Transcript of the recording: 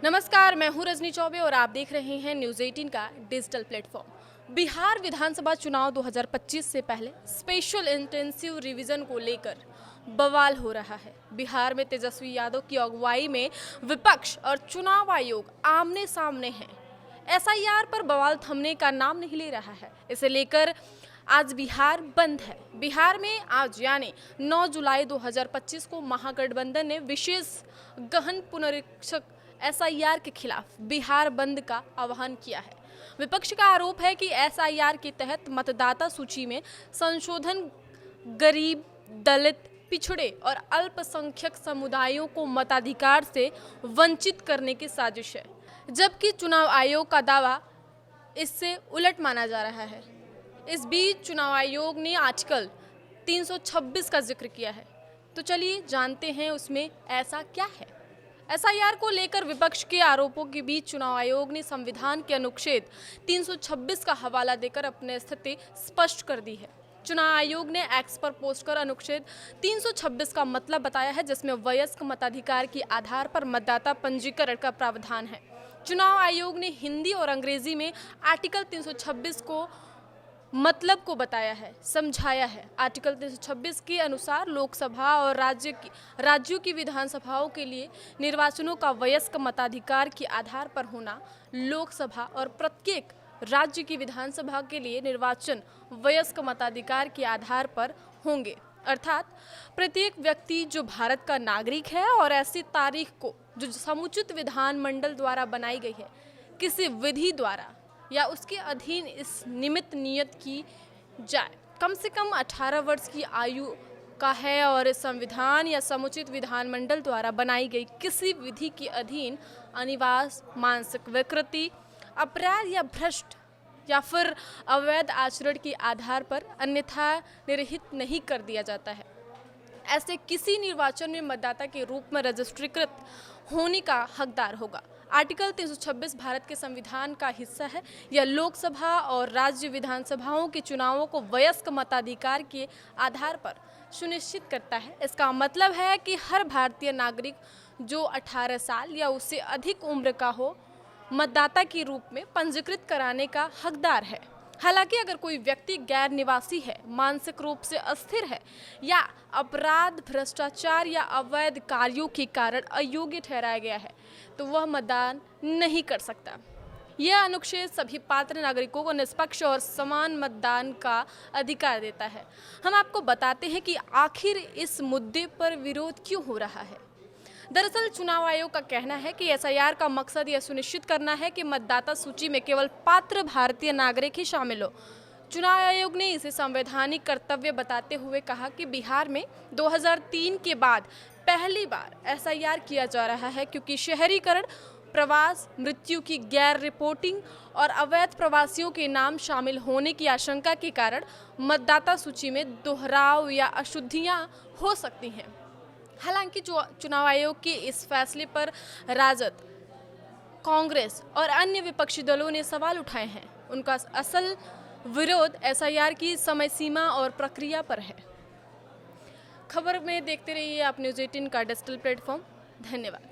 नमस्कार, मैं हूं रजनी चौबे और आप देख रहे हैं न्यूज़ 18 का डिजिटल प्लेटफॉर्म। बिहार विधानसभा चुनाव 2025 से पहले स्पेशल इंटेंसिव रिवीजन को लेकर बवाल हो रहा है। बिहार में तेजस्वी यादव की अगुवाई में विपक्ष और चुनाव आयोग आमने सामने हैं। एसआईआर पर बवाल थमने का नाम नहीं ले रहा है। इसे लेकर आज बिहार बंद है। बिहार में आज यानी 9 जुलाई 2025 को महागठबंधन ने विशेष गहन पुनरीक्षक एसआईआर के खिलाफ बिहार बंद का आह्वान किया है। विपक्ष का आरोप है कि एसआईआर के तहत मतदाता सूची में संशोधन गरीब, दलित, पिछड़े और अल्पसंख्यक समुदायों को मताधिकार से वंचित करने की साजिश है, जबकि चुनाव आयोग का दावा इससे उलट माना जा रहा है। इस बीच चुनाव आयोग ने आर्टिकल 326 का जिक्र किया है, तो चलिए जानते हैं उसमें ऐसा क्या है। एसआईआर को लेकर विपक्ष के आरोपों के बीच चुनाव आयोग ने संविधान के अनुच्छेद 326 का हवाला देकर अपनी स्थिति स्पष्ट कर दी है। चुनाव आयोग ने एक्स पर पोस्ट कर अनुच्छेद 326 का मतलब बताया है, जिसमें वयस्क मताधिकार के आधार पर मतदाता पंजीकरण का प्रावधान है। चुनाव आयोग ने हिंदी और अंग्रेजी में आर्टिकल 326 को मतलब को बताया है, समझाया है। आर्टिकल 326 के अनुसार लोकसभा और राज्यों की विधानसभाओं के लिए निर्वाचनों का वयस्क मताधिकार के आधार पर होना, लोकसभा और प्रत्येक राज्य की विधानसभा के लिए निर्वाचन वयस्क मताधिकार के आधार पर होंगे। अर्थात प्रत्येक व्यक्ति जो भारत का नागरिक है और ऐसी तारीख को जो समुचित विधानमंडल द्वारा बनाई गई है, किसी विधि द्वारा या उसके अधीन इस निमित्त नियत की जाए, कम से कम 18 वर्ष की आयु का है और इस संविधान या समुचित विधानमंडल द्वारा बनाई गई किसी विधि के अधीन अनिवास, मानसिक विकृति, अपराध या भ्रष्ट या फिर अवैध आचरण के आधार पर अन्यथा निरहित नहीं कर दिया जाता है। ऐसे किसी निर्वाचन में मतदाता के रूप में रजिस्ट्रीकृत होने का हकदार होगा। आर्टिकल 326 भारत के संविधान का हिस्सा है। यह लोकसभा और राज्य विधानसभाओं के चुनावों को वयस्क मताधिकार के आधार पर सुनिश्चित करता है। इसका मतलब है कि हर भारतीय नागरिक जो 18 साल या उससे अधिक उम्र का हो, मतदाता के रूप में पंजीकृत कराने का हकदार है। हालांकि अगर कोई व्यक्ति गैर निवासी है, मानसिक रूप से अस्थिर है या अपराध, भ्रष्टाचार या अवैध कार्यों के कारण अयोग्य ठहराया गया है, तो वह मतदान नहीं कर सकता। यह अनुच्छेद सभी पात्र नागरिकों को निष्पक्ष और समान मतदान का अधिकार देता है। हम आपको बताते हैं कि आखिर इस मुद्दे पर विरोध क्यों हो रहा है। दरअसल चुनाव आयोग का कहना है कि एसआईआर का मकसद यह सुनिश्चित करना है कि मतदाता सूची में केवल पात्र भारतीय नागरिक ही शामिल हो। चुनाव आयोग ने इसे संवैधानिक कर्तव्य बताते हुए कहा कि बिहार में 2003 के बाद पहली बार एसआईआर किया जा रहा है, क्योंकि शहरीकरण, प्रवास, मृत्यु की गैर रिपोर्टिंग और अवैध प्रवासियों के नाम शामिल होने की आशंका के कारण मतदाता सूची में दोहराव या अशुद्धियां हो सकती हैं। हालांकि चुनाव आयोग के इस फैसले पर राजद, कांग्रेस और अन्य विपक्षी दलों ने सवाल उठाए हैं। उनका असल विरोध एसआईआर की समय सीमा और प्रक्रिया पर है। खबर में देखते रहिए आप न्यूज़ 18 का डिजिटल प्लेटफॉर्म। धन्यवाद।